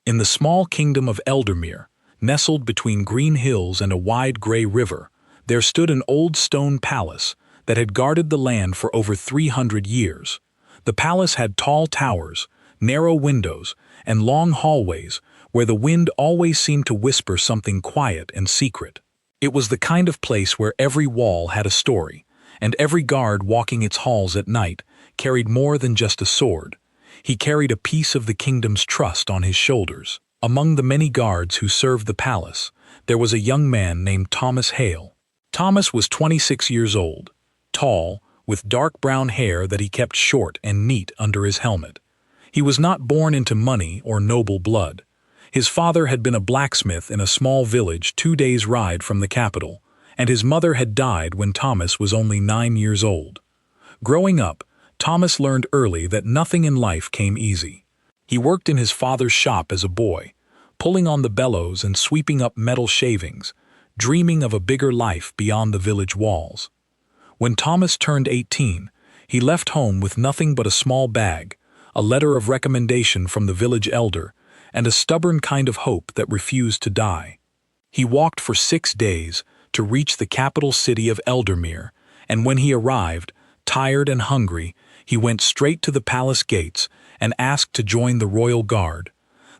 In the small kingdom of Eldermere, nestled between green hills and a wide gray river, there stood an old stone palace that had guarded the land for over 300 years. The palace had tall towers, narrow windows, and long hallways where the wind always seemed to whisper something quiet and secret. It was the kind of place where every wall had a story, and every guard walking its halls at night carried more than just a sword. He carried a piece of the kingdom's trust on his shoulders. Among the many guards who served the palace, there was a young man named Thomas Hale. Thomas was 26 years old, tall, with dark brown hair that he kept short and neat under his helmet. He was not born into money or noble blood. His father had been a blacksmith in a small village 2 days' ride from the capital, and his mother had died when Thomas was only 9 years old. Growing up, Thomas learned early that nothing in life came easy. He worked in his father's shop as a boy, pulling on the bellows and sweeping up metal shavings, dreaming of a bigger life beyond the village walls. When Thomas turned 18, he left home with nothing but a small bag, a letter of recommendation from the village elder, and a stubborn kind of hope that refused to die. He walked for 6 days to reach the capital city of Eldermere, and when he arrived, tired and hungry, he went straight to the palace gates and asked to join the royal guard.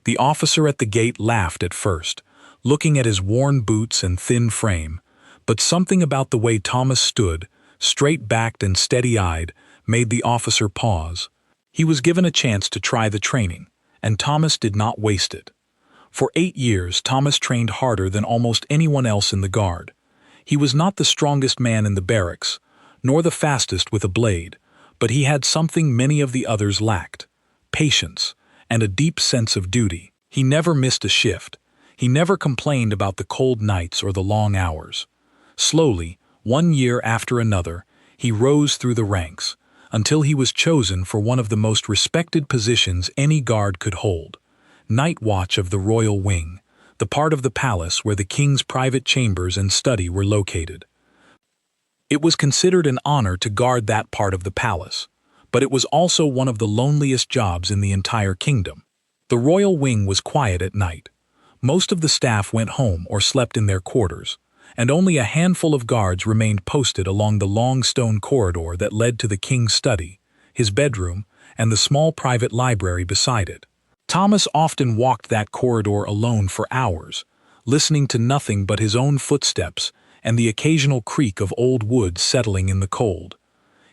The officer at the gate laughed at first, looking at his worn boots and thin frame, but something about the way Thomas stood, straight-backed and steady-eyed, made the officer pause. He was given a chance to try the training, and Thomas did not waste it. For 8 years, Thomas trained harder than almost anyone else in the guard. He was not the strongest man in the barracks, nor the fastest with a blade, but he had something many of the others lacked: patience and a deep sense of duty. He never missed a shift. He never complained about the cold nights or the long hours. Slowly, 1 year after another, he rose through the ranks, until he was chosen for one of the most respected positions any guard could hold: night watch of the royal wing, the part of the palace where the king's private chambers and study were located. It was considered an honor to guard that part of the palace, but it was also one of the loneliest jobs in the entire kingdom. The royal wing was quiet at night. Most of the staff went home or slept in their quarters, and only a handful of guards remained posted along the long stone corridor that led to the king's study, his bedroom, and the small private library beside it. Thomas often walked that corridor alone for hours, listening to nothing but his own footsteps and the occasional creak of old wood settling in the cold.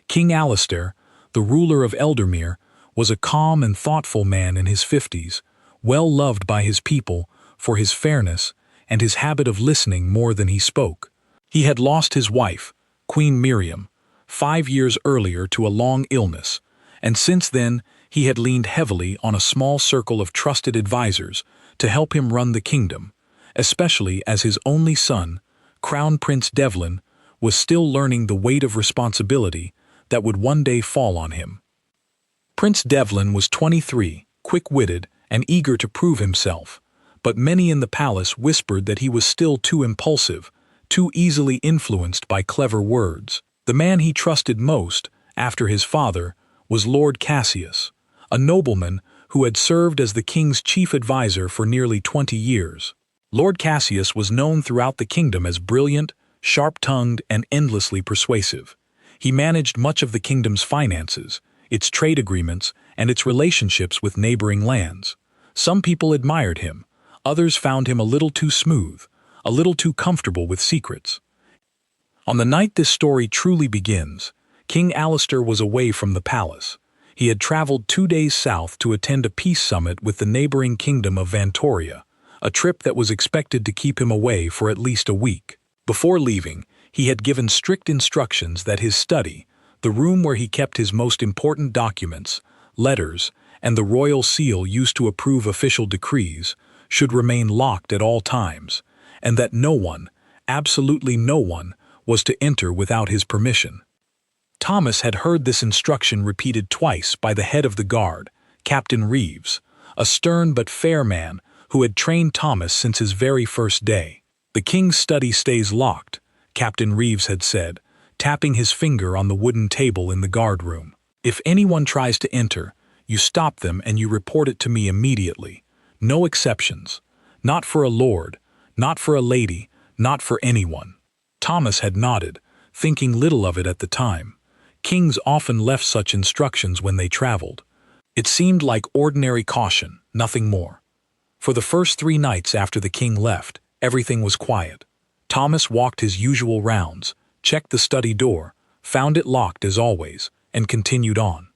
King Alistair, the ruler of Eldermere, was a calm and thoughtful man in his 50s, well loved by his people for his fairness and his habit of listening more than he spoke. He had lost his wife, Queen Miriam, 5 years earlier to a long illness, and since then he had leaned heavily on a small circle of trusted advisors to help him run the kingdom, especially as his only son, Crown Prince Devlin, was still learning the weight of responsibility that would one day fall on him. Prince Devlin was 23, quick-witted, and eager to prove himself, but many in the palace whispered that he was still too impulsive, too easily influenced by clever words. The man he trusted most, after his father, was Lord Cassius, a nobleman who had served as the king's chief advisor for nearly 20 years. Lord Cassius was known throughout the kingdom as brilliant, sharp-tongued, and endlessly persuasive. He managed much of the kingdom's finances, its trade agreements, and its relationships with neighboring lands. Some people admired him, others found him a little too smooth, a little too comfortable with secrets. On the night this story truly begins, King Alistair was away from the palace. He had traveled 2 days south to attend a peace summit with the neighboring kingdom of Vantoria, a trip that was expected to keep him away for at least a week. Before leaving, he had given strict instructions that his study, the room where he kept his most important documents, letters, and the royal seal used to approve official decrees, should remain locked at all times, and that no one, absolutely no one, was to enter without his permission. Thomas had heard this instruction repeated twice by the head of the guard, Captain Reeves, a stern but fair man who had trained Thomas since his very first day. "The king's study stays locked," Captain Reeves had said, tapping his finger on the wooden table in the guard room. "If anyone tries to enter, you stop them and you report it to me immediately. No exceptions. Not for a lord, not for a lady, not for anyone. Thomas had nodded, thinking little of it at the time. Kings often left such instructions when they traveled. It seemed like ordinary caution, nothing more. For the first 3 nights after the king left, everything was quiet. Thomas walked his usual rounds, checked the study door, found it locked as always, and continued on.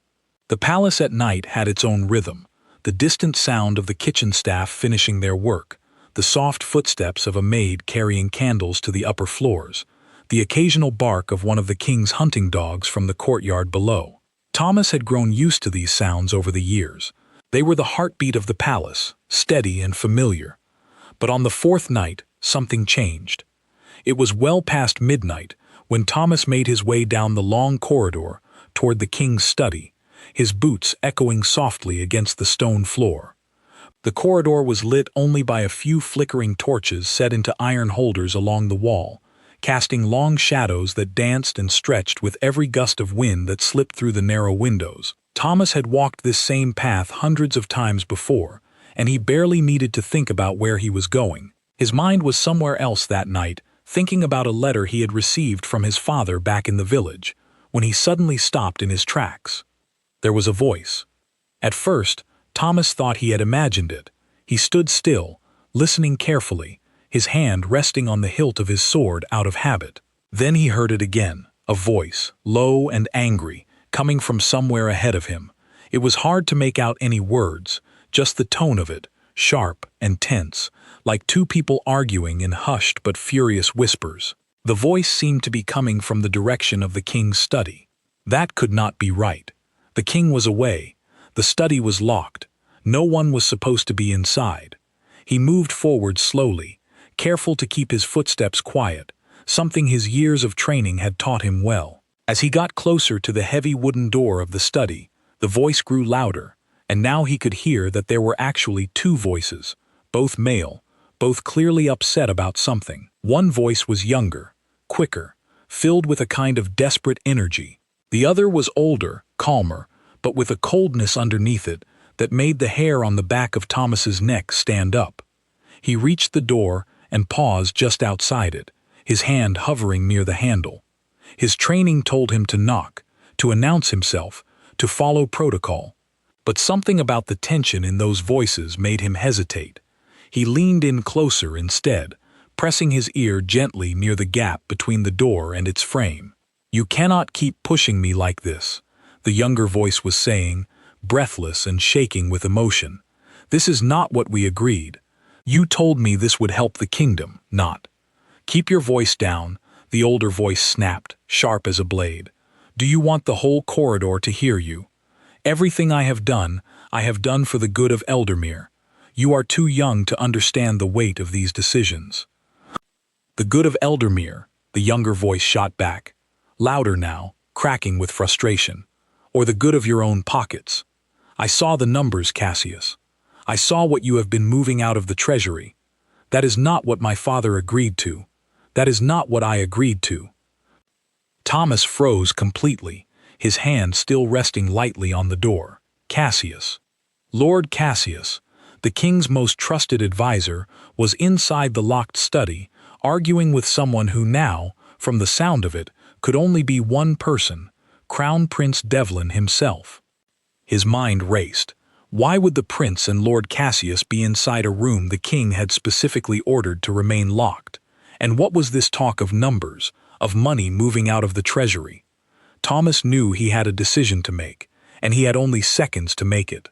The palace at night had its own rhythm, the distant sound of the kitchen staff finishing their work, the soft footsteps of a maid carrying candles to the upper floors, the occasional bark of one of the king's hunting dogs from the courtyard below. Thomas had grown used to these sounds over the years. They were the heartbeat of the palace, steady and familiar. But on the 4th night, something changed. It was well past midnight when Thomas made his way down the long corridor toward the king's study, his boots echoing softly against the stone floor. The corridor was lit only by a few flickering torches set into iron holders along the wall, casting long shadows that danced and stretched with every gust of wind that slipped through the narrow windows. Thomas had walked this same path hundreds of times before, and he barely needed to think about where he was going. His mind was somewhere else that night, thinking about a letter he had received from his father back in the village, when he suddenly stopped in his tracks. There was a voice. At first, Thomas thought he had imagined it. He stood still, listening carefully, his hand resting on the hilt of his sword out of habit. Then he heard it again, a voice, low and angry, coming from somewhere ahead of him. It was hard to make out any words, just the tone of it, sharp and tense, like 2 people arguing in hushed but furious whispers. The voice seemed to be coming from the direction of the king's study. That could not be right. The king was away. The study was locked. No one was supposed to be inside. He moved forward slowly, careful to keep his footsteps quiet, something his years of training had taught him well. As he got closer to the heavy wooden door of the study, the voice grew louder, and now he could hear that there were actually 2 voices, both male, both clearly upset about something. One voice was younger, quicker, filled with a kind of desperate energy. The other was older, calmer, but with a coldness underneath it that made the hair on the back of Thomas's neck stand up. He reached the door and paused just outside it, his hand hovering near the handle. His training told him to knock, to announce himself, to follow protocol. But something about the tension in those voices made him hesitate. He leaned in closer instead, pressing his ear gently near the gap between the door and its frame. "You cannot keep pushing me like this," the younger voice was saying, breathless and shaking with emotion. "This is not what we agreed. You told me this would help the kingdom, not." "Keep your voice down," the older voice snapped, sharp as a blade. "Do you want the whole corridor to hear you? Everything I have done for the good of Eldermere. You are too young to understand the weight of these decisions." "The good of Eldermere," the younger voice shot back, louder now, cracking with frustration. "Or the good of your own pockets. I saw the numbers, Cassius. I saw what you have been moving out of the treasury. That is not what my father agreed to. That is not what I agreed to." Thomas froze completely, his hand still resting lightly on the door. Cassius. Lord Cassius, the king's most trusted advisor, was inside the locked study, arguing with someone who now, from the sound of it, could only be one person, Crown Prince Devlin himself. His mind raced. Why would the prince and Lord Cassius be inside a room the king had specifically ordered to remain locked? And what was this talk of numbers, of money moving out of the treasury? Thomas knew he had a decision to make, and he had only seconds to make it.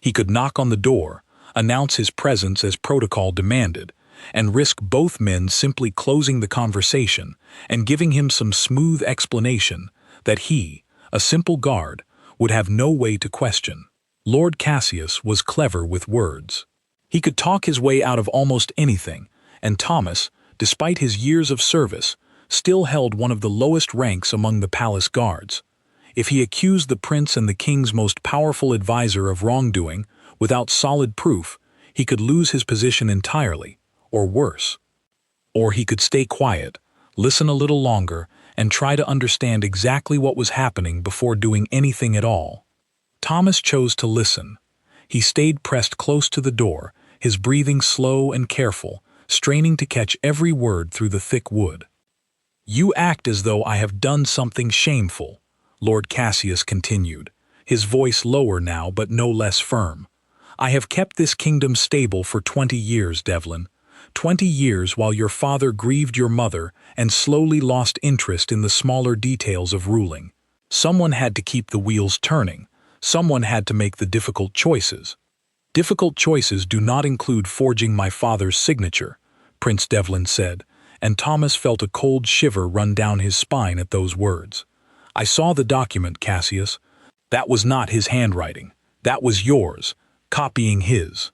He could knock on the door, announce his presence as protocol demanded, and risk both men simply closing the conversation and giving him some smooth explanation that he, a simple guard, would have no way to question. Lord Cassius was clever with words. He could talk his way out of almost anything, and Thomas, despite his years of service, still held one of the lowest ranks among the palace guards. If he accused the prince and the king's most powerful advisor of wrongdoing without solid proof, he could lose his position entirely, or worse. Or he could stay quiet, listen a little longer, and try to understand exactly what was happening before doing anything at all. Thomas chose to listen. He stayed pressed close to the door, his breathing slow and careful, straining to catch every word through the thick wood. "You act as though I have done something shameful," Lord Cassius continued, his voice lower now but no less firm. "I have kept this kingdom stable for 20 years, Devlin. 20 years while your father grieved your mother and slowly lost interest in the smaller details of ruling. Someone had to keep the wheels turning. Someone had to make the difficult choices. Difficult choices do not include forging my father's signature," Prince Devlin said, and Thomas felt a cold shiver run down his spine at those words. "I saw the document, Cassius. That was not his handwriting. That was yours, copying his."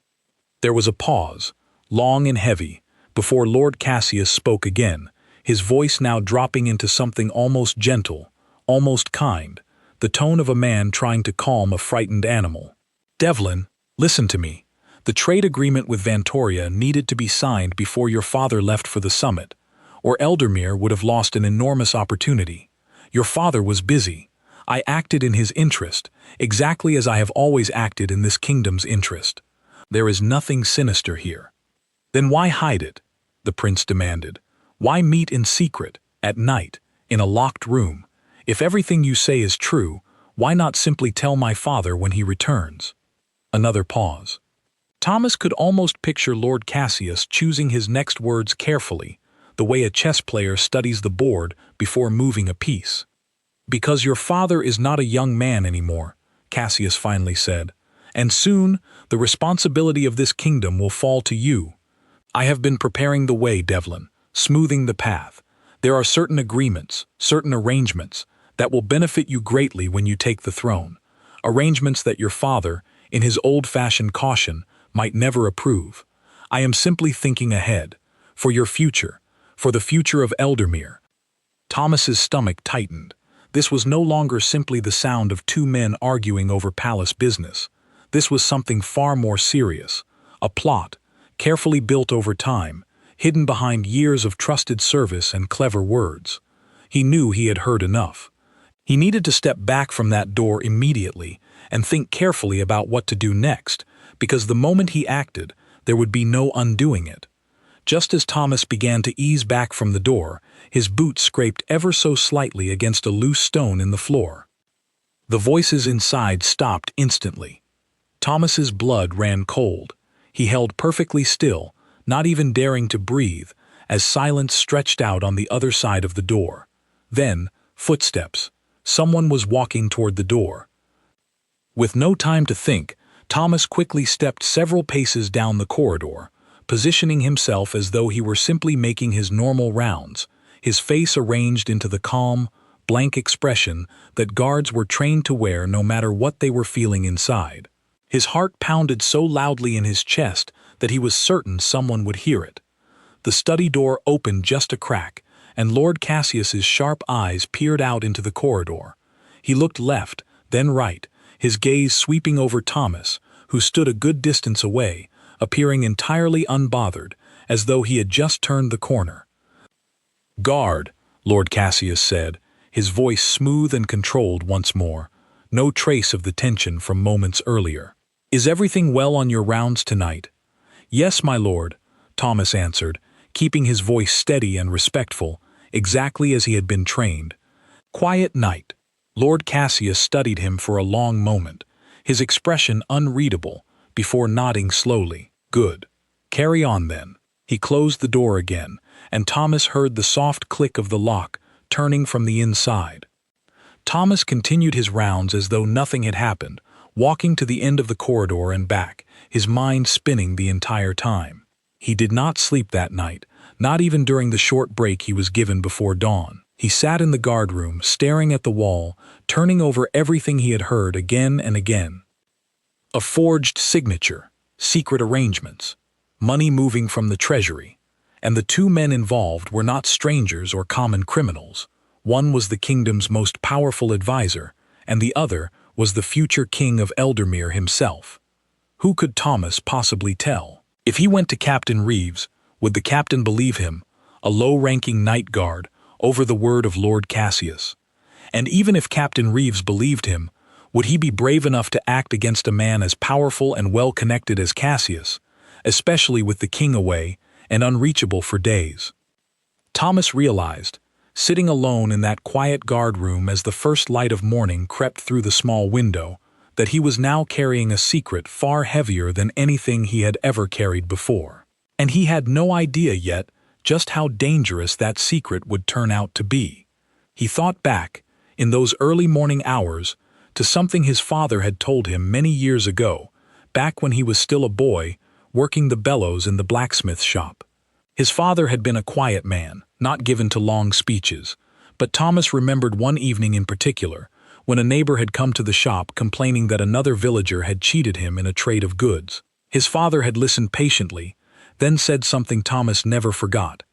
There was a pause, long and heavy, before Lord Cassius spoke again, his voice now dropping into something almost gentle, almost kind, the tone of a man trying to calm a frightened animal. "Devlin, listen to me. The trade agreement with Vantoria needed to be signed before your father left for the summit, or Eldermere would have lost an enormous opportunity. Your father was busy. I acted in his interest, exactly as I have always acted in this kingdom's interest. There is nothing sinister here." "Then why hide it?" the prince demanded. "Why meet in secret, at night, in a locked room? If everything you say is true, why not simply tell my father when he returns?" Another pause. Thomas could almost picture Lord Cassius choosing his next words carefully, the way a chess player studies the board before moving a piece. "Because your father is not a young man anymore," Cassius finally said, "and soon the responsibility of this kingdom will fall to you. I have been preparing the way, Devlin, smoothing the path. There are certain agreements, certain arrangements, that will benefit you greatly when you take the throne, arrangements that your father, in his old-fashioned caution, might never approve. I am simply thinking ahead, for your future, for the future of Eldermere." Thomas's stomach tightened. This was no longer simply the sound of two men arguing over palace business. This was something far more serious, a plot, carefully built over time, hidden behind years of trusted service and clever words. He knew he had heard enough. He needed to step back from that door immediately and think carefully about what to do next, because the moment he acted, there would be no undoing it. Just as Thomas began to ease back from the door, his boot scraped ever so slightly against a loose stone in the floor. The voices inside stopped instantly. Thomas's blood ran cold. He held perfectly still, not even daring to breathe, as silence stretched out on the other side of the door. Then, footsteps. Someone was walking toward the door. With no time to think, Thomas quickly stepped several paces down the corridor, positioning himself as though he were simply making his normal rounds, his face arranged into the calm, blank expression that guards were trained to wear no matter what they were feeling inside. His heart pounded so loudly in his chest that he was certain someone would hear it. The study door opened just a crack, and Lord Cassius's sharp eyes peered out into the corridor. He looked left, then right, his gaze sweeping over Thomas, who stood a good distance away, appearing entirely unbothered, as though he had just turned the corner. "Guard," Lord Cassius said, his voice smooth and controlled once more, no trace of the tension from moments earlier. "Is everything well on your rounds tonight?" "Yes, my lord," Thomas answered, keeping his voice steady and respectful, exactly as he had been trained. "Quiet night." Lord Cassius studied him for a long moment, his expression unreadable, before nodding slowly. "Good. Carry on then." He closed the door again, and Thomas heard the soft click of the lock, turning from the inside. Thomas continued his rounds as though nothing had happened, walking to the end of the corridor and back, his mind spinning the entire time. He did not sleep that night, not even during the short break he was given before dawn. He sat in the guard room, staring at the wall, turning over everything he had heard again and again. A forged signature, secret arrangements, money moving from the treasury, and the two men involved were not strangers or common criminals. One was the kingdom's most powerful advisor, and the other was the future king of Eldermere himself. Who could Thomas possibly tell? If he went to Captain Reeves, would the captain believe him, a low-ranking night guard, over the word of Lord Cassius? And even if Captain Reeves believed him, would he be brave enough to act against a man as powerful and well-connected as Cassius, especially with the king away and unreachable for days. Thomas realized, sitting alone in that quiet guard room as the first light of morning crept through the small window, that he was now carrying a secret far heavier than anything he had ever carried before. And he had no idea yet just how dangerous that secret would turn out to be. He thought back, in those early morning hours, to something his father had told him many years ago, back when he was still a boy, working the bellows in the blacksmith shop. His father had been a quiet man, not given to long speeches, but Thomas remembered one evening in particular, when a neighbor had come to the shop complaining that another villager had cheated him in a trade of goods. His father had listened patiently, then said something Thomas never forgot.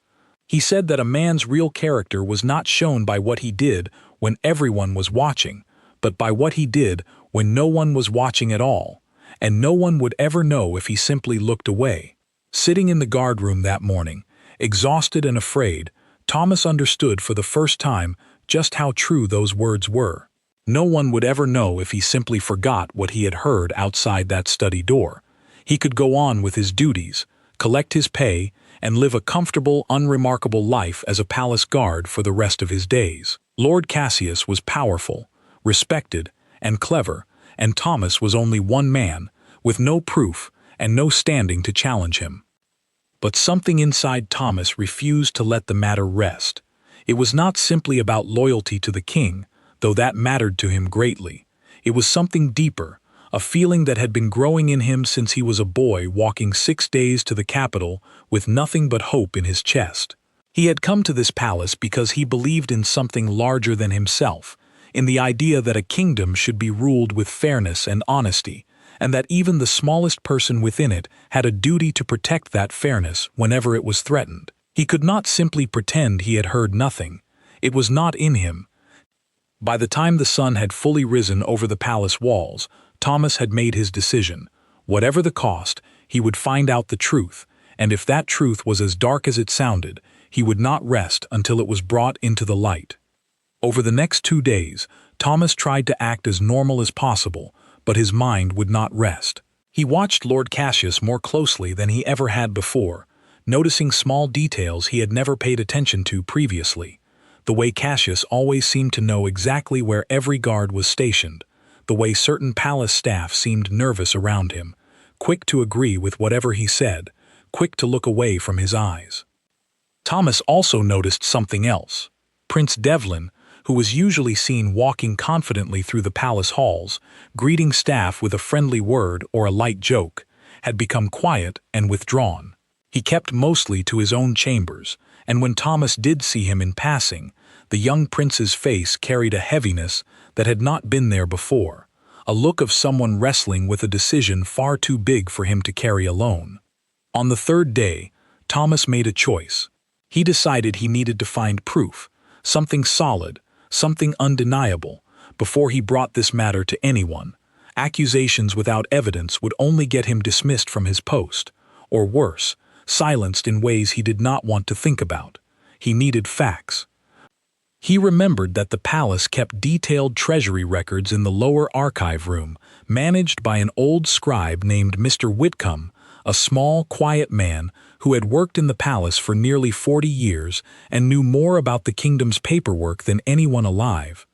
He said that a man's real character was not shown by what he did when everyone was watching, but by what he did when no one was watching at all, and no one would ever know if he simply looked away. Sitting in the guardroom that morning, exhausted and afraid, Thomas understood for the first time just how true those words were. No one would ever know if he simply forgot what he had heard outside that study door. He could go on with his duties, collect his pay, and live a comfortable, unremarkable life as a palace guard for the rest of his days. Lord Cassius was powerful, respected, and clever, and Thomas was only one man, with no proof and no standing to challenge him. But something inside Thomas refused to let the matter rest. It was not simply about loyalty to the king, though that mattered to him greatly. It was something deeper, a feeling that had been growing in him since he was a boy walking 6 days to the capital with nothing but hope in his chest. He had come to this palace because he believed in something larger than himself, in the idea that a kingdom should be ruled with fairness and honesty, and that even the smallest person within it had a duty to protect that fairness whenever it was threatened. He could not simply pretend he had heard nothing. It was not in him. By the time the sun had fully risen over the palace walls, Thomas had made his decision. Whatever the cost, he would find out the truth, and if that truth was as dark as it sounded, he would not rest until it was brought into the light. Over the next 2 days, Thomas tried to act as normal as possible, but his mind would not rest. He watched Lord Cassius more closely than he ever had before, noticing small details he had never paid attention to previously. The way Cassius always seemed to know exactly where every guard was stationed, the way certain palace staff seemed nervous around him, quick to agree with whatever he said, quick to look away from his eyes. Thomas also noticed something else. Prince Devlin, who was usually seen walking confidently through the palace halls, greeting staff with a friendly word or a light joke, had become quiet and withdrawn. He kept mostly to his own chambers, and when Thomas did see him in passing, the young prince's face carried a heaviness that had not been there before, a look of someone wrestling with a decision far too big for him to carry alone. On the 3rd day, Thomas made a choice. He decided he needed to find proof, something solid, something undeniable, before he brought this matter to anyone. Accusations without evidence would only get him dismissed from his post, or worse, silenced in ways he did not want to think about. He needed facts. He remembered that the palace kept detailed treasury records in the lower archive room, managed by an old scribe named Mr. Whitcomb, a small, quiet man who had worked in the palace for nearly 40 years and knew more about the kingdom's paperwork than anyone alive.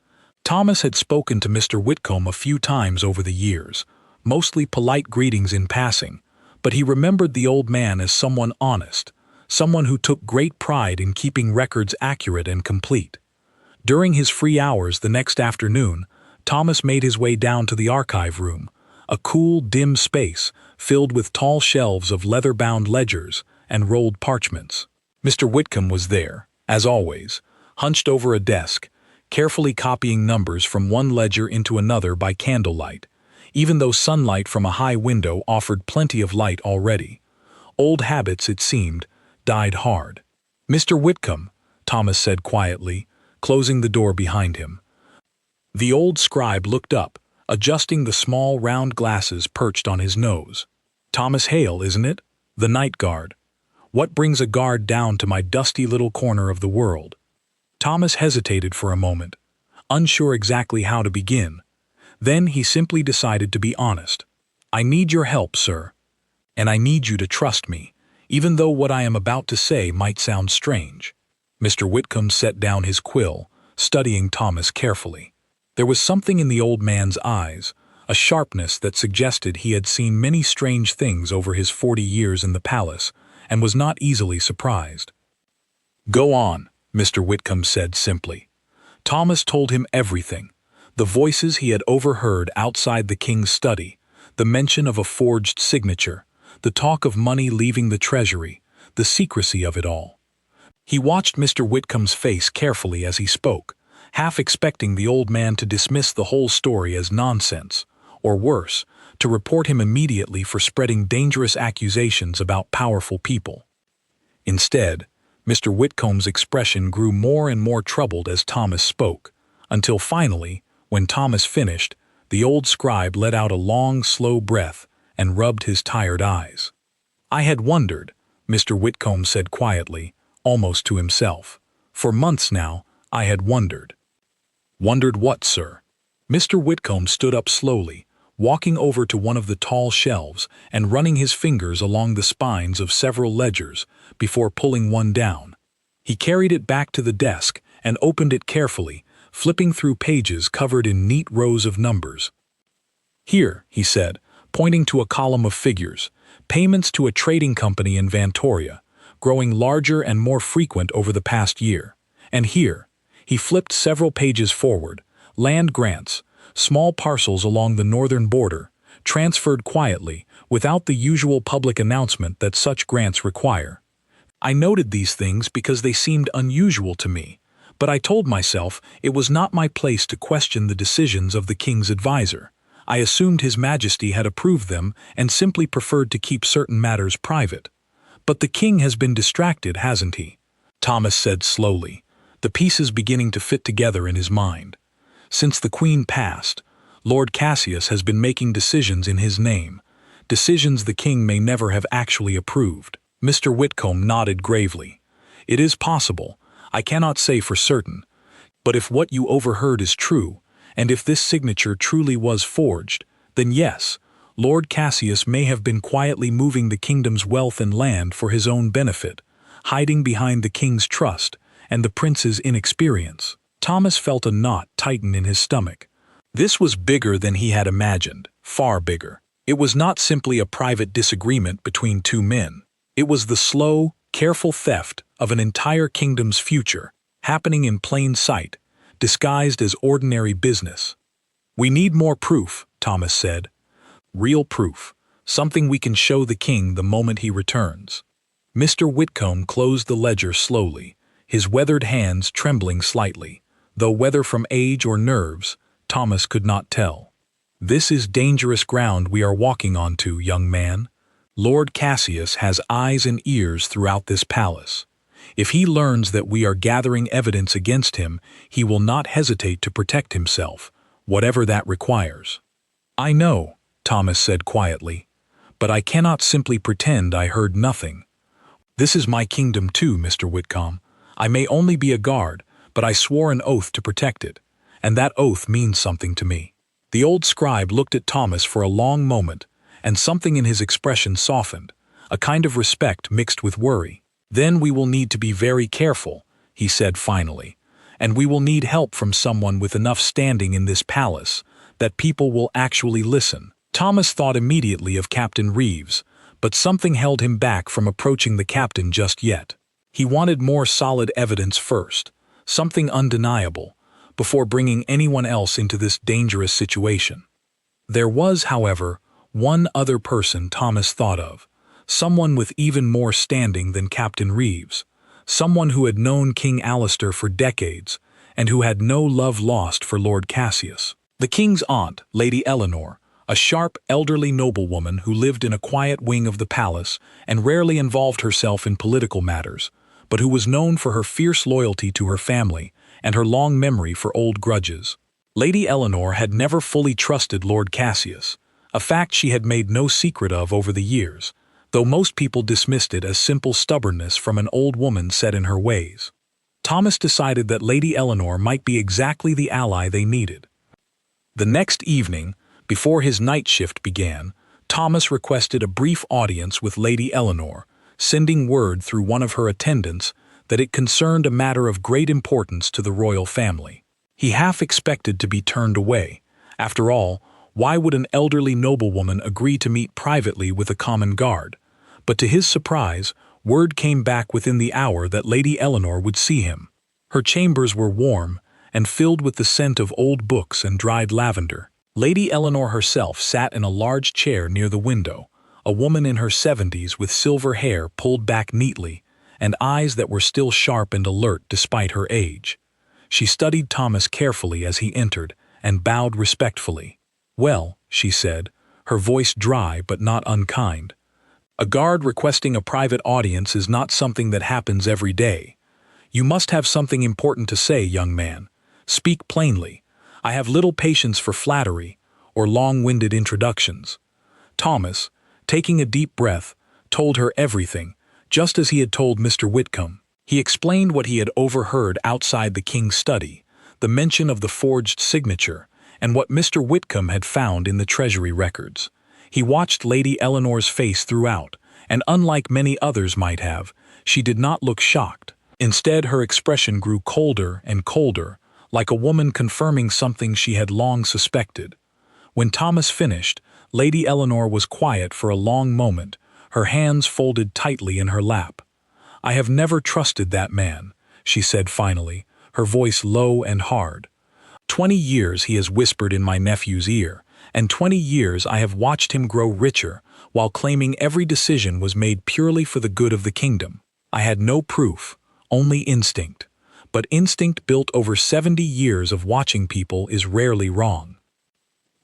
Thomas had spoken to Mr. Whitcomb a few times over the years, mostly polite greetings in passing, but he remembered the old man as someone honest, someone who took great pride in keeping records accurate and complete. During his free hours the next afternoon, Thomas made his way down to the archive room, a cool, dim space filled with tall shelves of leather-bound ledgers and rolled parchments. Mr. Whitcomb was there, as always, hunched over a desk, carefully copying numbers from one ledger into another by candlelight, even though sunlight from a high window offered plenty of light already. Old habits, it seemed, died hard. "Mr. Whitcomb," Thomas said quietly, closing the door behind him. The old scribe looked up, adjusting the small round glasses perched on his nose. "Thomas Hale, isn't it? The night guard. What brings a guard down to my dusty little corner of the world?" Thomas hesitated for a moment, unsure exactly how to begin. Then he simply decided to be honest. "I need your help, sir." And I need you to trust me, even though what I am about to say might sound strange." Mr. Whitcomb set down his quill, studying Thomas carefully. There was something in the old man's eyes, a sharpness that suggested he had seen many strange things over his 40 years in the palace, and was not easily surprised. "Go on," Mr. Whitcomb said simply. Thomas told him everything: the voices he had overheard outside the king's study, the mention of a forged signature, the talk of money leaving the treasury, the secrecy of it all. He watched Mr. Whitcomb's face carefully as he spoke, half expecting the old man to dismiss the whole story as nonsense, or worse, to report him immediately for spreading dangerous accusations about powerful people. Instead, Mr. Whitcomb's expression grew more and more troubled as Thomas spoke, until finally, when Thomas finished, the old scribe let out a long, slow breath and rubbed his tired eyes. "I had wondered," Mr. Whitcomb said quietly, almost to himself. "For months now, I had wondered." "Wondered what, sir?" Mr. Whitcomb stood up slowly, walking over to one of the tall shelves and running his fingers along the spines of several ledgers before pulling one down. He carried it back to the desk and opened it carefully, flipping through pages covered in neat rows of numbers. "Here," he said, pointing to a column of figures, "payments to a trading company in Vantoria, growing larger and more frequent over the past year. And here," he flipped several pages forward, "land grants, small parcels along the northern border, transferred quietly, without the usual public announcement that such grants require. I noted these things because they seemed unusual to me, but I told myself it was not my place to question the decisions of the king's advisor. I assumed His Majesty had approved them and simply preferred to keep certain matters private. But the king has been distracted, hasn't he?" Thomas said slowly, the pieces beginning to fit together in his mind. "Since the Queen passed, Lord Cassius has been making decisions in his name, decisions the king may never have actually approved." Mr. Whitcomb nodded gravely. "It is possible, I cannot say for certain, but if what you overheard is true, and if this signature truly was forged, then yes, Lord Cassius may have been quietly moving the kingdom's wealth and land for his own benefit, hiding behind the king's trust and the prince's inexperience." Thomas felt a knot tighten in his stomach. This was bigger than he had imagined, far bigger. It was not simply a private disagreement between two men. It was the slow, careful theft of an entire kingdom's future, happening in plain sight, disguised as ordinary business. "We need more proof," Thomas said. "Real proof, something we can show the king the moment he returns." Mr. Whitcomb closed the ledger slowly, his weathered hands trembling slightly, though whether from age or nerves, Thomas could not tell. "This is dangerous ground we are walking onto, young man. Lord Cassius has eyes and ears throughout this palace. If he learns that we are gathering evidence against him, he will not hesitate to protect himself, whatever that requires." "I know," Thomas said quietly, "but I cannot simply pretend I heard nothing. This is my kingdom too, Mr. Whitcomb. I may only be a guard, but I swore an oath to protect it, and that oath means something to me." The old scribe looked at Thomas for a long moment, and something in his expression softened, a kind of respect mixed with worry. "Then we will need to be very careful," he said finally, "and we will need help from someone with enough standing in this palace that people will actually listen." Thomas thought immediately of Captain Reeves, but something held him back from approaching the captain just yet. He wanted more solid evidence first, something undeniable, before bringing anyone else into this dangerous situation. There was, however, one other person Thomas thought of, someone with even more standing than Captain Reeves, someone who had known King Alistair for decades and who had no love lost for Lord Cassius. The king's aunt, Lady Eleanor, a sharp, elderly noblewoman who lived in a quiet wing of the palace and rarely involved herself in political matters, but who was known for her fierce loyalty to her family and her long memory for old grudges. Lady Eleanor had never fully trusted Lord Cassius, a fact she had made no secret of over the years, though most people dismissed it as simple stubbornness from an old woman set in her ways. Thomas decided that Lady Eleanor might be exactly the ally they needed. The next evening, before his night shift began, Thomas requested a brief audience with Lady Eleanor, sending word through one of her attendants that it concerned a matter of great importance to the royal family. He half expected to be turned away. After all, why would an elderly noblewoman agree to meet privately with a common guard? But to his surprise, word came back within the hour that Lady Eleanor would see him. Her chambers were warm and filled with the scent of old books and dried lavender. Lady Eleanor herself sat in a large chair near the window, a woman in her 70s with silver hair pulled back neatly and eyes that were still sharp and alert despite her age. She studied Thomas carefully as he entered and bowed respectfully. "Well," she said, her voice dry but not unkind. "A guard requesting a private audience is not something that happens every day. You must have something important to say, young man. Speak plainly. I have little patience for flattery or long-winded introductions." Thomas, taking a deep breath, told her everything, just as he had told Mr. Whitcomb. He explained what he had overheard outside the king's study, the mention of the forged signature, and what Mr. Whitcomb had found in the treasury records. He watched Lady Eleanor's face throughout, and unlike many others might have, she did not look shocked. Instead, her expression grew colder and colder, like a woman confirming something she had long suspected. When Thomas finished, Lady Eleanor was quiet for a long moment, her hands folded tightly in her lap. "I have never trusted that man," she said finally, her voice low and hard. 20 years he has whispered in my nephew's ear, and 20 years I have watched him grow richer, while claiming every decision was made purely for the good of the kingdom. I had no proof, only instinct. But instinct built over 70 years of watching people is rarely wrong.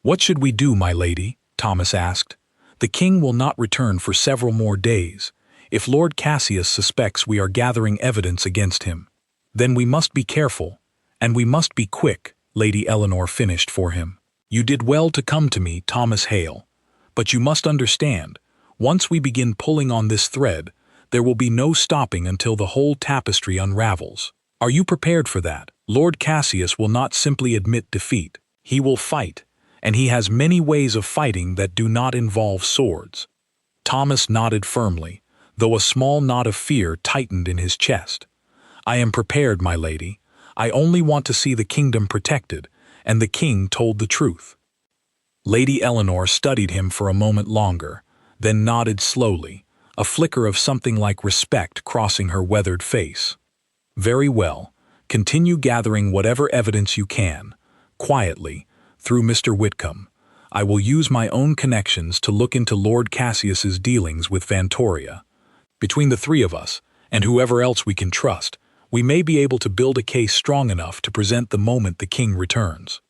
"What should we do, my lady?" Thomas asked. "The king will not return for several more days. If Lord Cassius suspects we are gathering evidence against him, then we must be careful, and we must be quick," Lady Eleanor finished for him. "You did well to come to me, Thomas Hale. But you must understand, once we begin pulling on this thread, there will be no stopping until the whole tapestry unravels. Are you prepared for that? Lord Cassius will not simply admit defeat. He will fight, and he has many ways of fighting that do not involve swords." Thomas nodded firmly, though a small knot of fear tightened in his chest. "I am prepared, my lady. I only want to see the kingdom protected," and the king told the truth. Lady Eleanor studied him for a moment longer, then nodded slowly, a flicker of something like respect crossing her weathered face. "Very well. Continue gathering whatever evidence you can, quietly, through Mr. Whitcomb. I will use my own connections to look into Lord Cassius's dealings with Vantoria. Between the three of us, and whoever else we can trust, we may be able to build a case strong enough to present the moment the king returns."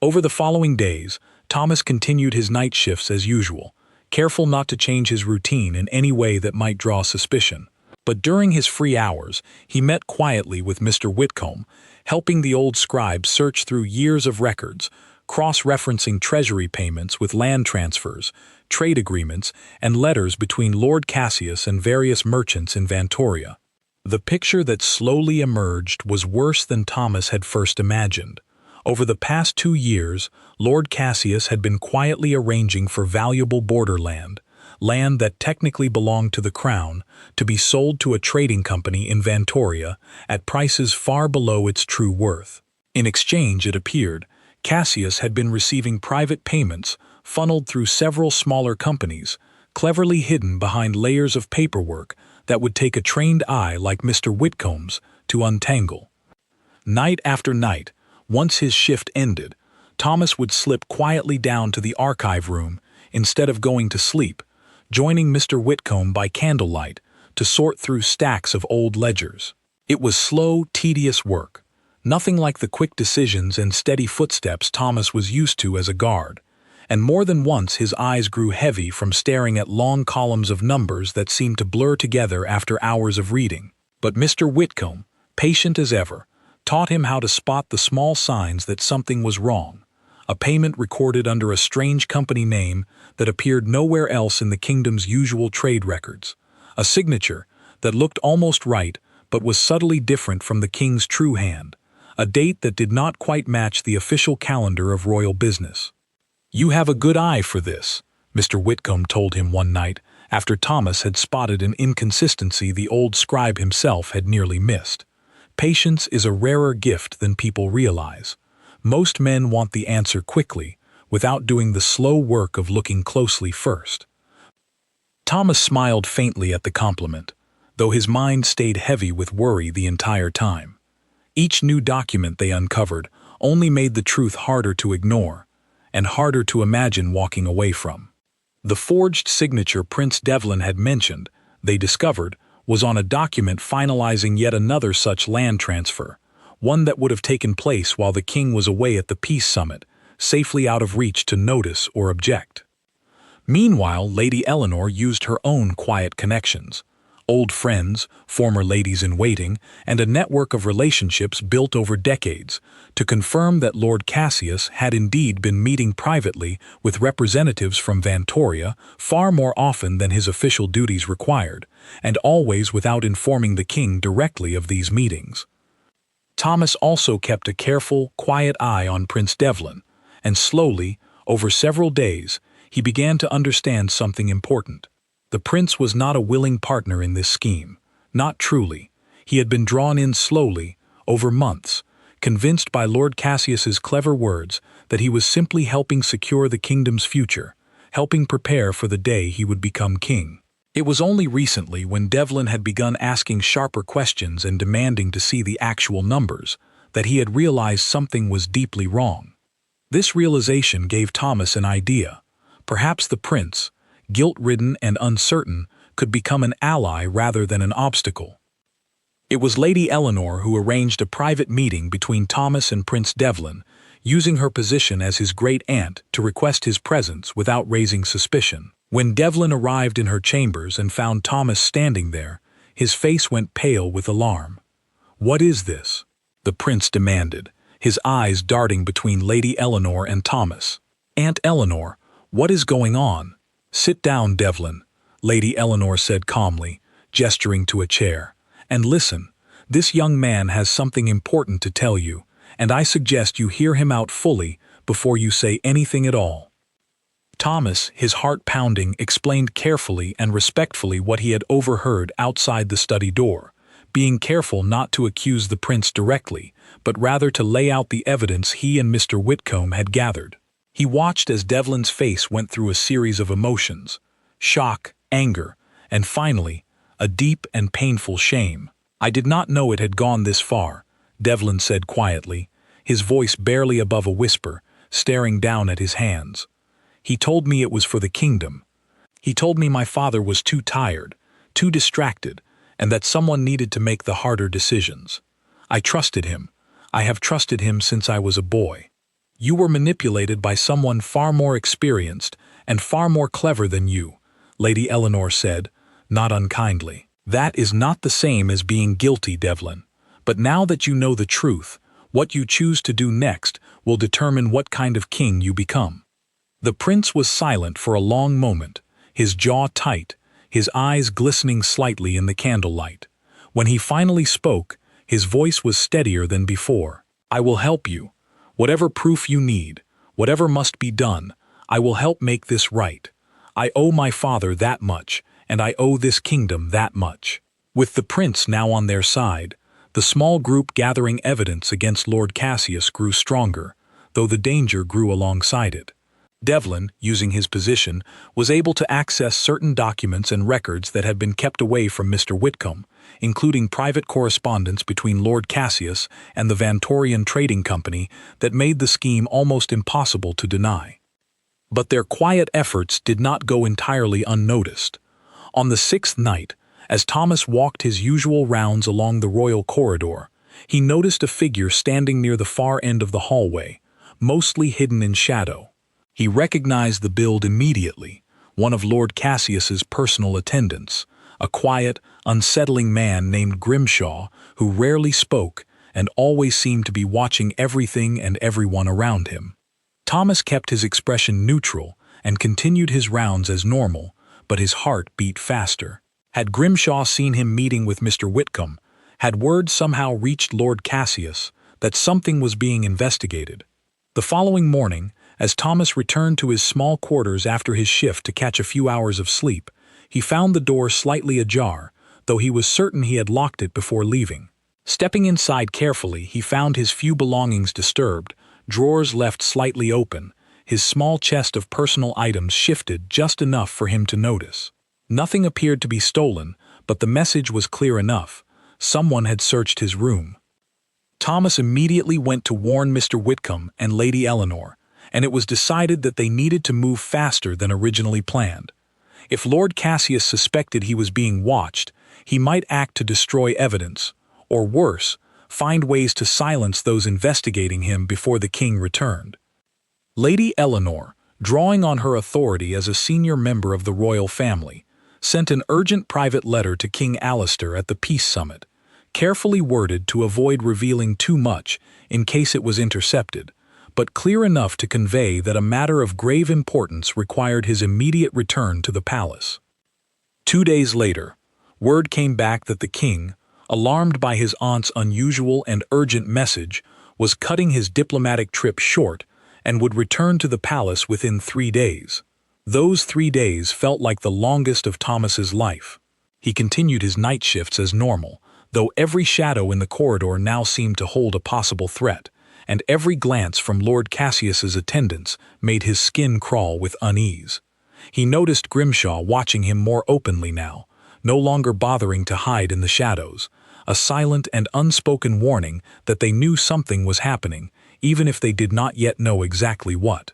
Over the following days, Thomas continued his night shifts as usual, careful not to change his routine in any way that might draw suspicion. But during his free hours, he met quietly with Mr. Whitcomb, helping the old scribe search through years of records, cross-referencing treasury payments with land transfers, trade agreements, and letters between Lord Cassius and various merchants in Vantoria. The picture that slowly emerged was worse than Thomas had first imagined. Over the past 2 years, Lord Cassius had been quietly arranging for valuable borderland, land that technically belonged to the crown, to be sold to a trading company in Vantoria at prices far below its true worth. In exchange, it appeared, Cassius had been receiving private payments funneled through several smaller companies, cleverly hidden behind layers of paperwork that would take a trained eye like Mr. Whitcomb's to untangle. Night after night, once his shift ended, Thomas would slip quietly down to the archive room instead of going to sleep, joining Mr. Whitcomb by candlelight to sort through stacks of old ledgers. It was slow, tedious work, nothing like the quick decisions and steady footsteps Thomas was used to as a guard, and more than once his eyes grew heavy from staring at long columns of numbers that seemed to blur together after hours of reading. But Mr. Whitcomb, patient as ever, taught him how to spot the small signs that something was wrong. A payment recorded under a strange company name that appeared nowhere else in the kingdom's usual trade records. A signature that looked almost right but was subtly different from the king's true hand. A date that did not quite match the official calendar of royal business. "You have a good eye for this," Mr. Whitcomb told him one night, after Thomas had spotted an inconsistency the old scribe himself had nearly missed. Patience is a rarer gift than people realize. Most men want the answer quickly, without doing the slow work of looking closely first. Thomas smiled faintly at the compliment, though his mind stayed heavy with worry the entire time. Each new document they uncovered only made the truth harder to ignore, and harder to imagine walking away from. The forged signature Prince Devlin had mentioned, they discovered, was on a document finalizing yet another such land transfer, one that would have taken place while the king was away at the peace summit, safely out of reach to notice or object. Meanwhile, Lady Eleanor used her own quiet connections, old friends, former ladies-in-waiting, and a network of relationships built over decades, to confirm that Lord Cassius had indeed been meeting privately with representatives from Vantoria far more often than his official duties required, and always without informing the king directly of these meetings. Thomas also kept a careful, quiet eye on Prince Devlin, and slowly, over several days, he began to understand something important. The prince was not a willing partner in this scheme, not truly. He had been drawn in slowly, over months, convinced by Lord Cassius's clever words that he was simply helping secure the kingdom's future, helping prepare for the day he would become king. It was only recently, when Devlin had begun asking sharper questions and demanding to see the actual numbers, that he had realized something was deeply wrong. This realization gave Thomas an idea. Perhaps the prince, guilt-ridden and uncertain, could become an ally rather than an obstacle. It was Lady Eleanor who arranged a private meeting between Thomas and Prince Devlin, using her position as his great-aunt to request his presence without raising suspicion. When Devlin arrived in her chambers and found Thomas standing there, his face went pale with alarm. "What is this?" the prince demanded, his eyes darting between Lady Eleanor and Thomas. "Aunt Eleanor, what is going on?" "Sit down, Devlin," Lady Eleanor said calmly, gesturing to a chair. "And listen, this young man has something important to tell you, and I suggest you hear him out fully before you say anything at all." Thomas, his heart pounding, explained carefully and respectfully what he had overheard outside the study door, being careful not to accuse the prince directly, but rather to lay out the evidence he and Mr. Whitcomb had gathered. He watched as Devlin's face went through a series of emotions: shock, anger, and finally, a deep and painful shame. "I did not know it had gone this far," Devlin said quietly, his voice barely above a whisper, staring down at his hands. "He told me it was for the kingdom. He told me my father was too tired, too distracted, and that someone needed to make the harder decisions. I trusted him. I have trusted him since I was a boy." "You were manipulated by someone far more experienced and far more clever than you," Lady Eleanor said, not unkindly. "That is not the same as being guilty, Devlin. But now that you know the truth, what you choose to do next will determine what kind of king you become." The prince was silent for a long moment, his jaw tight, his eyes glistening slightly in the candlelight. When he finally spoke, his voice was steadier than before. "I will help you. Whatever proof you need, whatever must be done, I will help make this right. I owe my father that much, and I owe this kingdom that much." With the prince now on their side, the small group gathering evidence against Lord Cassius grew stronger, though the danger grew alongside it. Devlin, using his position, was able to access certain documents and records that had been kept away from Mr. Whitcomb, including private correspondence between Lord Cassius and the Vantorian Trading Company that made the scheme almost impossible to deny. But their quiet efforts did not go entirely unnoticed. On the 6th night, as Thomas walked his usual rounds along the royal corridor, he noticed a figure standing near the far end of the hallway, mostly hidden in shadow. He recognized the build immediately, one of Lord Cassius's personal attendants, a quiet, unsettling man named Grimshaw who rarely spoke and always seemed to be watching everything and everyone around him. Thomas kept his expression neutral and continued his rounds as normal, but his heart beat faster. Had Grimshaw seen him meeting with Mr. Whitcomb? Had word somehow reached Lord Cassius that something was being investigated? The following morning, As Thomas returned to his small quarters after his shift to catch a few hours of sleep, he found the door slightly ajar, though he was certain he had locked it before leaving. Stepping inside carefully, he found his few belongings disturbed, drawers left slightly open, his small chest of personal items shifted just enough for him to notice. Nothing appeared to be stolen, but the message was clear enough. Someone had searched his room. Thomas immediately went to warn Mr. Whitcomb and Lady Eleanor, and it was decided that they needed to move faster than originally planned. If Lord Cassius suspected he was being watched, he might act to destroy evidence, or worse, find ways to silence those investigating him before the king returned. Lady Eleanor, drawing on her authority as a senior member of the royal family, sent an urgent private letter to King Alistair at the peace summit, carefully worded to avoid revealing too much in case it was intercepted, but clear enough to convey that a matter of grave importance required his immediate return to the palace. 2 days later, word came back that the king, alarmed by his aunt's unusual and urgent message, was cutting his diplomatic trip short and would return to the palace within 3 days. Those 3 days felt like the longest of Thomas's life. He continued his night shifts as normal, though every shadow in the corridor now seemed to hold a possible threat, and every glance from Lord Cassius's attendants made his skin crawl with unease. He noticed Grimshaw watching him more openly now, no longer bothering to hide in the shadows, a silent and unspoken warning that they knew something was happening, even if they did not yet know exactly what.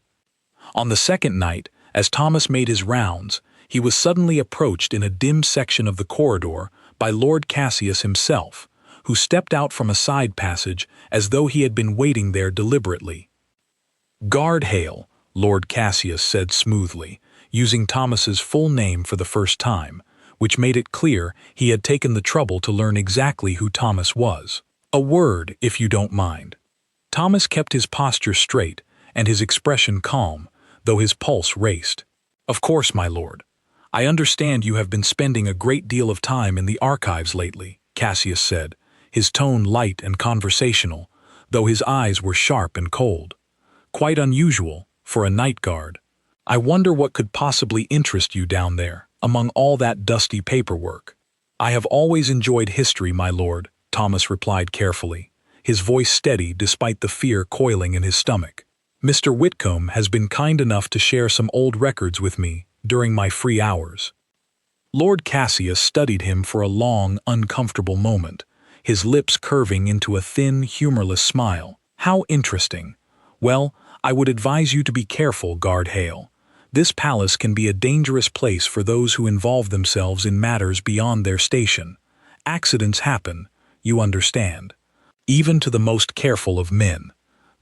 On the second night, as Thomas made his rounds, he was suddenly approached in a dim section of the corridor by Lord Cassius himself, who stepped out from a side passage as though he had been waiting there deliberately. "Guard Hale," Lord Cassius said smoothly, using Thomas's full name for the first time, which made it clear he had taken the trouble to learn exactly who Thomas was. "A word, if you don't mind." Thomas kept his posture straight and his expression calm, though his pulse raced. "Of course, my lord. I understand you have been spending a great deal of time in the archives lately," Cassius said, his tone light and conversational, though his eyes were sharp and cold. "Quite unusual for a night guard. I wonder what could possibly interest you down there, among all that dusty paperwork." "I have always enjoyed history, my lord," Thomas replied carefully, his voice steady despite the fear coiling in his stomach. "Mr. Whitcomb has been kind enough to share some old records with me during my free hours." Lord Cassius studied him for a long, uncomfortable moment, his lips curving into a thin, humorless smile. "How interesting. Well, I would advise you to be careful, Guard Hale. This palace can be a dangerous place for those who involve themselves in matters beyond their station. Accidents happen, you understand. Even to the most careful of men."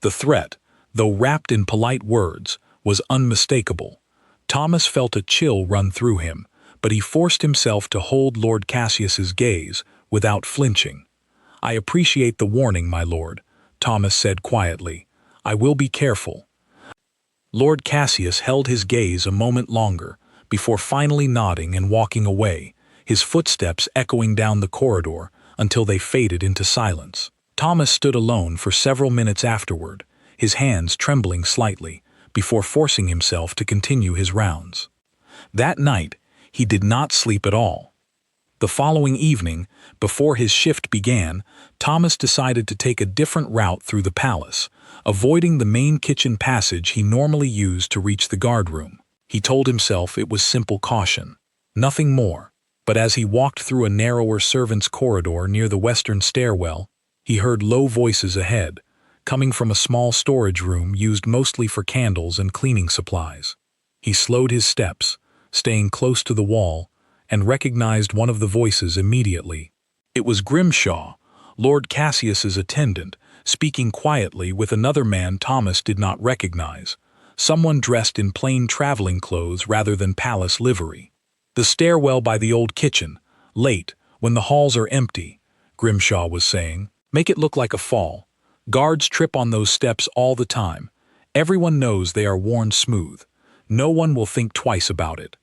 The threat, though wrapped in polite words, was unmistakable. Thomas felt a chill run through him, but he forced himself to hold Lord Cassius's gaze without flinching. "I appreciate the warning, my lord," Thomas said quietly. "I will be careful." Lord Cassius held his gaze a moment longer, before finally nodding and walking away, his footsteps echoing down the corridor until they faded into silence. Thomas stood alone for several minutes afterward, his hands trembling slightly, before forcing himself to continue his rounds. That night, he did not sleep at all. The following evening, before his shift began, Thomas decided to take a different route through the palace, avoiding the main kitchen passage he normally used to reach the guardroom. He told himself it was simple caution, nothing more, but as he walked through a narrower servants' corridor near the western stairwell, he heard low voices ahead, coming from a small storage room used mostly for candles and cleaning supplies. He slowed his steps, staying close to the wall, and recognized one of the voices immediately. It was Grimshaw, Lord Cassius's attendant, speaking quietly with another man Thomas did not recognize, someone dressed in plain traveling clothes rather than palace livery. "The stairwell by the old kitchen, late, when the halls are empty," Grimshaw was saying. "Make it look like a fall. Guards trip on those steps all the time. Everyone knows they are worn smooth. No one will think twice about it."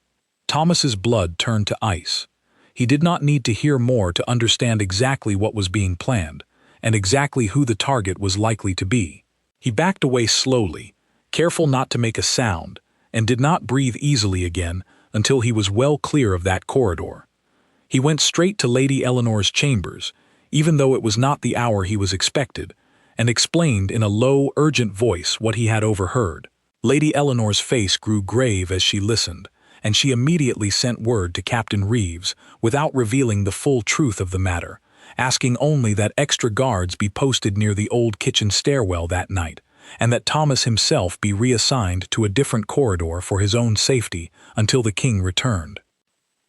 Thomas's blood turned to ice. He did not need to hear more to understand exactly what was being planned, and exactly who the target was likely to be. He backed away slowly, careful not to make a sound, and did not breathe easily again until he was well clear of that corridor. He went straight to Lady Eleanor's chambers, even though it was not the hour he was expected, and explained in a low, urgent voice what he had overheard. Lady Eleanor's face grew grave as she listened, and she immediately sent word to Captain Reeves without revealing the full truth of the matter, asking only that extra guards be posted near the old kitchen stairwell that night, and that Thomas himself be reassigned to a different corridor for his own safety until the king returned.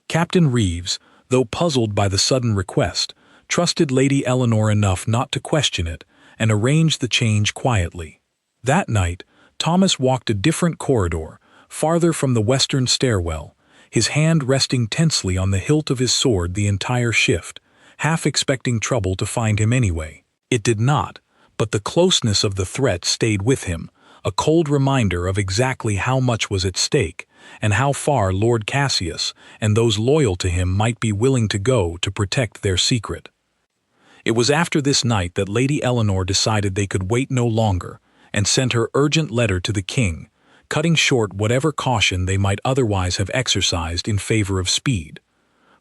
Captain Reeves, though puzzled by the sudden request, trusted Lady Eleanor enough not to question it and arranged the change quietly. That night, Thomas walked a different corridor, farther from the western stairwell, his hand resting tensely on the hilt of his sword the entire shift, half expecting trouble to find him anyway. It did not, but the closeness of the threat stayed with him, a cold reminder of exactly how much was at stake, and how far Lord Cassius and those loyal to him might be willing to go to protect their secret. It was after this night that Lady Eleanor decided they could wait no longer, and sent her urgent letter to the king, cutting short whatever caution they might otherwise have exercised in favor of speed.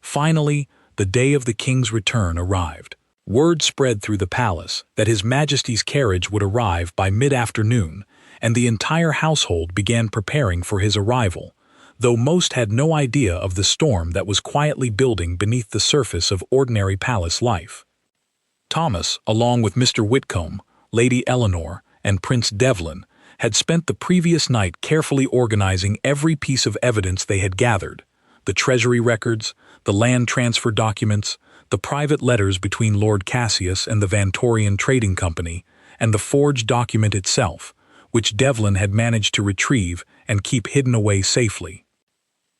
Finally, the day of the king's return arrived. Word spread through the palace that His Majesty's carriage would arrive by mid-afternoon, and the entire household began preparing for his arrival, though most had no idea of the storm that was quietly building beneath the surface of ordinary palace life. Thomas, along with Mr. Whitcomb, Lady Eleanor, and Prince Devlin, had spent the previous night carefully organizing every piece of evidence they had gathered: the treasury records, the land transfer documents, the private letters between Lord Cassius and the Vantorian Trading Company, and the forged document itself, which Devlin had managed to retrieve and keep hidden away safely.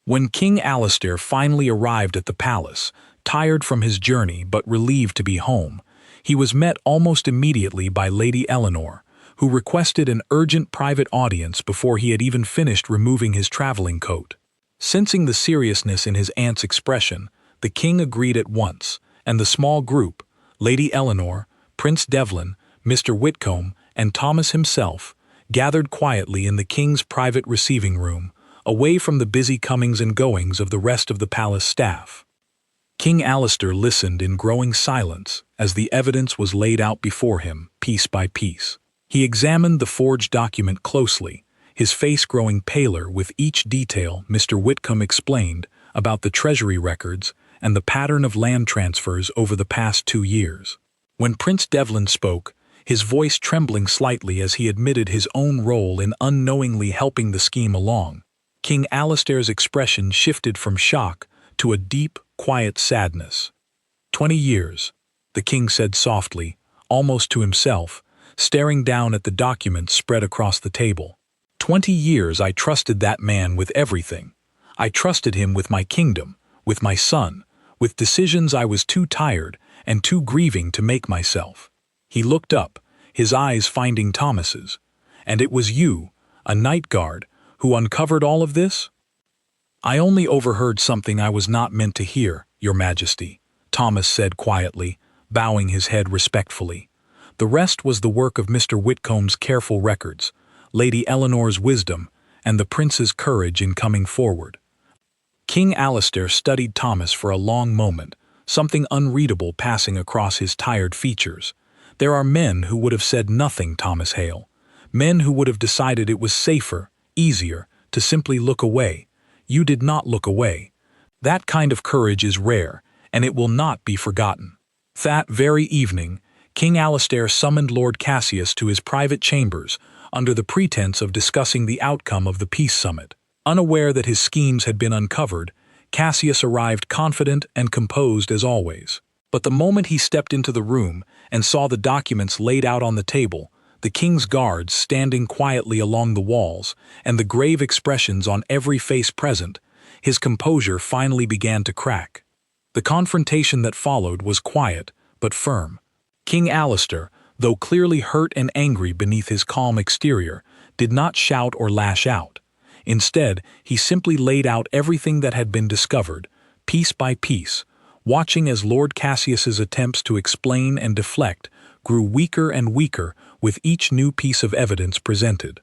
When King Alistair finally arrived at the palace, tired from his journey but relieved to be home, he was met almost immediately by Lady Eleanor, who requested an urgent private audience before he had even finished removing his traveling coat. Sensing the seriousness in his aunt's expression, the king agreed at once, and the small group, Lady Eleanor, Prince Devlin, Mr. Whitcomb, and Thomas himself, gathered quietly in the king's private receiving room, away from the busy comings and goings of the rest of the palace staff. King Alistair listened in growing silence as the evidence was laid out before him, piece by piece. He examined the forged document closely, his face growing paler with each detail Mr. Whitcomb explained about the treasury records and the pattern of land transfers over the past 2 years. When Prince Devlin spoke, his voice trembling slightly as he admitted his own role in unknowingly helping the scheme along, King Alistair's expression shifted from shock to a deep, quiet sadness. 20 years, the king said softly, almost to himself, staring down at the documents spread across the table. 20 years I trusted that man with everything. I trusted him with my kingdom, with my son, with decisions I was too tired and too grieving to make myself. He looked up, his eyes finding Thomas's. And it was you, a night guard, who uncovered all of this? I only overheard something I was not meant to hear, Your Majesty, Thomas said quietly, bowing his head respectfully. The rest was the work of Mr. Whitcomb's careful records, Lady Eleanor's wisdom, and the prince's courage in coming forward. King Alistair studied Thomas for a long moment, something unreadable passing across his tired features. There are men who would have said nothing, Thomas Hale. Men who would have decided it was safer, easier, to simply look away. You did not look away. That kind of courage is rare, and it will not be forgotten. That very evening, King Alistair summoned Lord Cassius to his private chambers under the pretense of discussing the outcome of the peace summit. Unaware that his schemes had been uncovered, Cassius arrived confident and composed as always. But the moment he stepped into the room and saw the documents laid out on the table, the king's guards standing quietly along the walls, and the grave expressions on every face present, his composure finally began to crack. The confrontation that followed was quiet, but firm. King Alistair, though clearly hurt and angry beneath his calm exterior, did not shout or lash out. Instead, he simply laid out everything that had been discovered, piece by piece, watching as Lord Cassius's attempts to explain and deflect grew weaker and weaker with each new piece of evidence presented.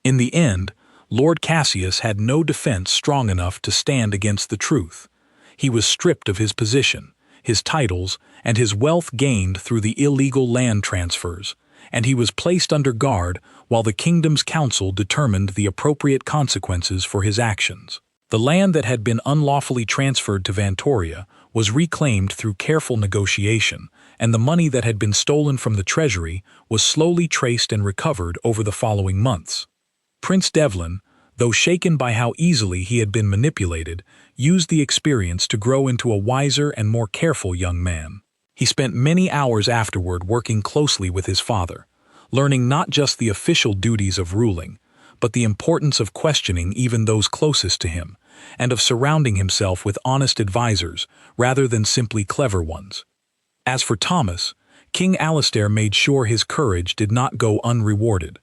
In the end, Lord Cassius had no defense strong enough to stand against the truth. He was stripped of his position, his titles, and his wealth gained through the illegal land transfers, and he was placed under guard while the kingdom's council determined the appropriate consequences for his actions. The land that had been unlawfully transferred to Vantoria was reclaimed through careful negotiation, and the money that had been stolen from the treasury was slowly traced and recovered over the following months. Prince Devlin, though shaken by how easily he had been manipulated, used the experience to grow into a wiser and more careful young man. He spent many hours afterward working closely with his father, learning not just the official duties of ruling, but the importance of questioning even those closest to him, and of surrounding himself with honest advisors rather than simply clever ones. As for Thomas, King Alistair made sure his courage did not go unrewarded.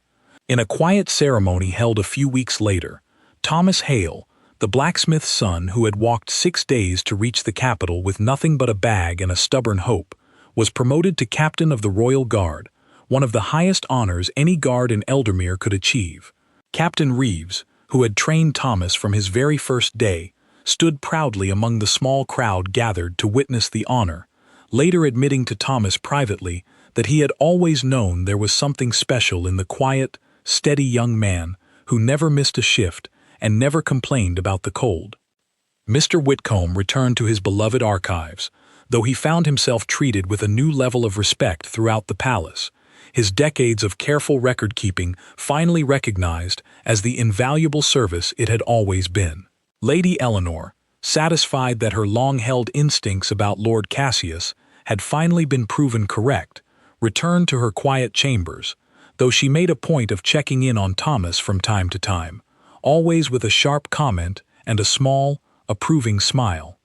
In a quiet ceremony held a few weeks later, Thomas Hale, the blacksmith's son who had walked 6 days to reach the capital with nothing but a bag and a stubborn hope, was promoted to captain of the Royal Guard, one of the highest honors any guard in Eldermere could achieve. Captain Reeves, who had trained Thomas from his very first day, stood proudly among the small crowd gathered to witness the honor, later admitting to Thomas privately that he had always known there was something special in the quiet, steady young man who never missed a shift and never complained about the cold. Mr. Whitcomb returned to his beloved archives, though he found himself treated with a new level of respect throughout the palace, his decades of careful record-keeping finally recognized as the invaluable service it had always been. Lady Eleanor, satisfied that her long-held instincts about Lord Cassius had finally been proven correct, returned to her quiet chambers, though she made a point of checking in on Thomas from time to time, always with a sharp comment and a small, approving smile.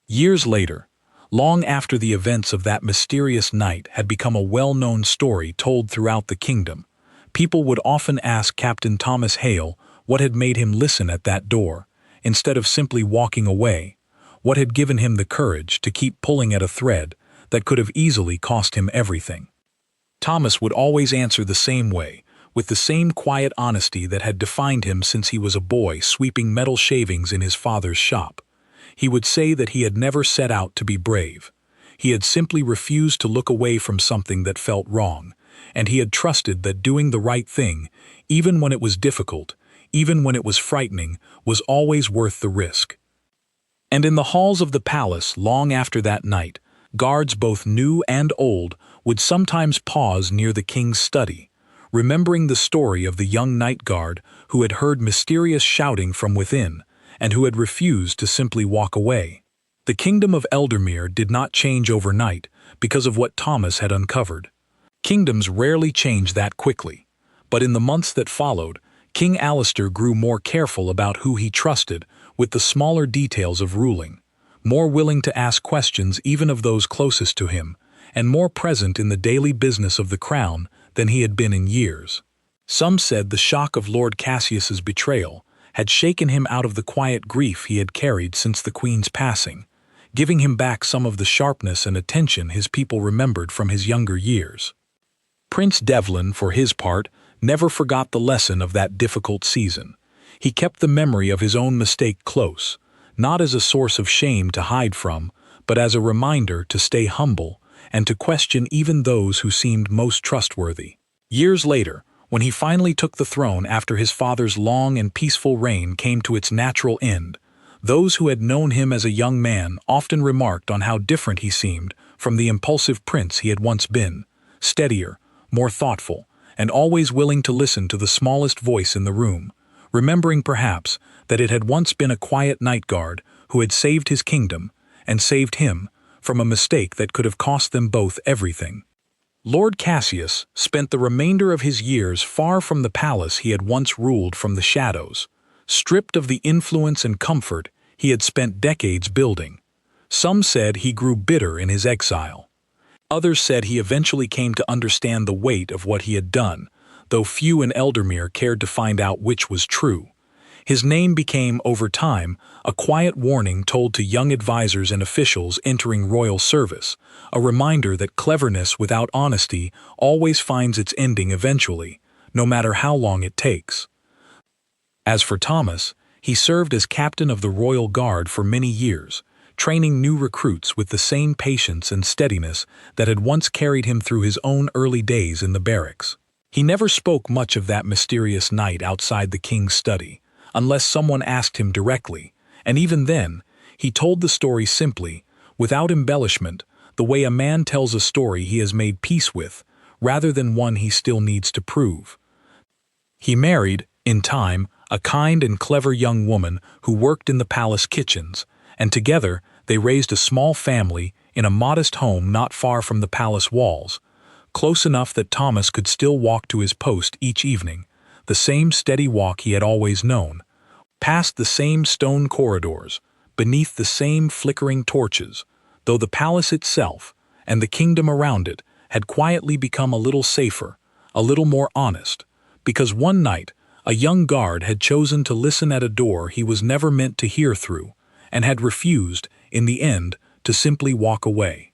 Years later, long after the events of that mysterious night had become a well-known story told throughout the kingdom, people would often ask Captain Thomas Hale what had made him listen at that door, instead of simply walking away, what had given him the courage to keep pulling at a thread that could have easily cost him everything. Thomas would always answer the same way, with the same quiet honesty that had defined him since he was a boy sweeping metal shavings in his father's shop. He would say that he had never set out to be brave. He had simply refused to look away from something that felt wrong, and he had trusted that doing the right thing, even when it was difficult, even when it was frightening, was always worth the risk. And in the halls of the palace, long after that night, guards both new and old would sometimes pause near the king's study, remembering the story of the young night guard who had heard mysterious shouting from within and who had refused to simply walk away. The kingdom of Eldermere did not change overnight because of what Thomas had uncovered. Kingdoms rarely change that quickly, but in the months that followed, King Alistair grew more careful about who he trusted with the smaller details of ruling, more willing to ask questions even of those closest to him, and more present in the daily business of the crown than he had been in years. Some said the shock of Lord Cassius's betrayal had shaken him out of the quiet grief he had carried since the Queen's passing, giving him back some of the sharpness and attention his people remembered from his younger years. Prince Devlin, for his part, never forgot the lesson of that difficult season. He kept the memory of his own mistake close, not as a source of shame to hide from, but as a reminder to stay humble and to question even those who seemed most trustworthy. Years later, when he finally took the throne after his father's long and peaceful reign came to its natural end, those who had known him as a young man often remarked on how different he seemed from the impulsive prince he had once been, steadier, more thoughtful, and always willing to listen to the smallest voice in the room, remembering perhaps that it had once been a quiet night guard who had saved his kingdom, and saved him, from a mistake that could have cost them both everything. Lord Cassius spent the remainder of his years far from the palace he had once ruled from the shadows, stripped of the influence and comfort he had spent decades building. Some said he grew bitter in his exile. Others said he eventually came to understand the weight of what he had done, though few in Eldermere cared to find out which was true. His name became, over time, a quiet warning told to young advisors and officials entering royal service, a reminder that cleverness without honesty always finds its ending eventually, no matter how long it takes. As for Thomas, he served as captain of the Royal Guard for many years, training new recruits with the same patience and steadiness that had once carried him through his own early days in the barracks. He never spoke much of that mysterious night outside the king's study, unless someone asked him directly, and even then, he told the story simply, without embellishment, the way a man tells a story he has made peace with, rather than one he still needs to prove. He married, in time, a kind and clever young woman who worked in the palace kitchens, and together they raised a small family in a modest home not far from the palace walls, close enough that Thomas could still walk to his post each evening, the same steady walk he had always known, past the same stone corridors, beneath the same flickering torches, though the palace itself, and the kingdom around it, had quietly become a little safer, a little more honest, because one night a young guard had chosen to listen at a door he was never meant to hear through, and had refused, in the end, to simply walk away.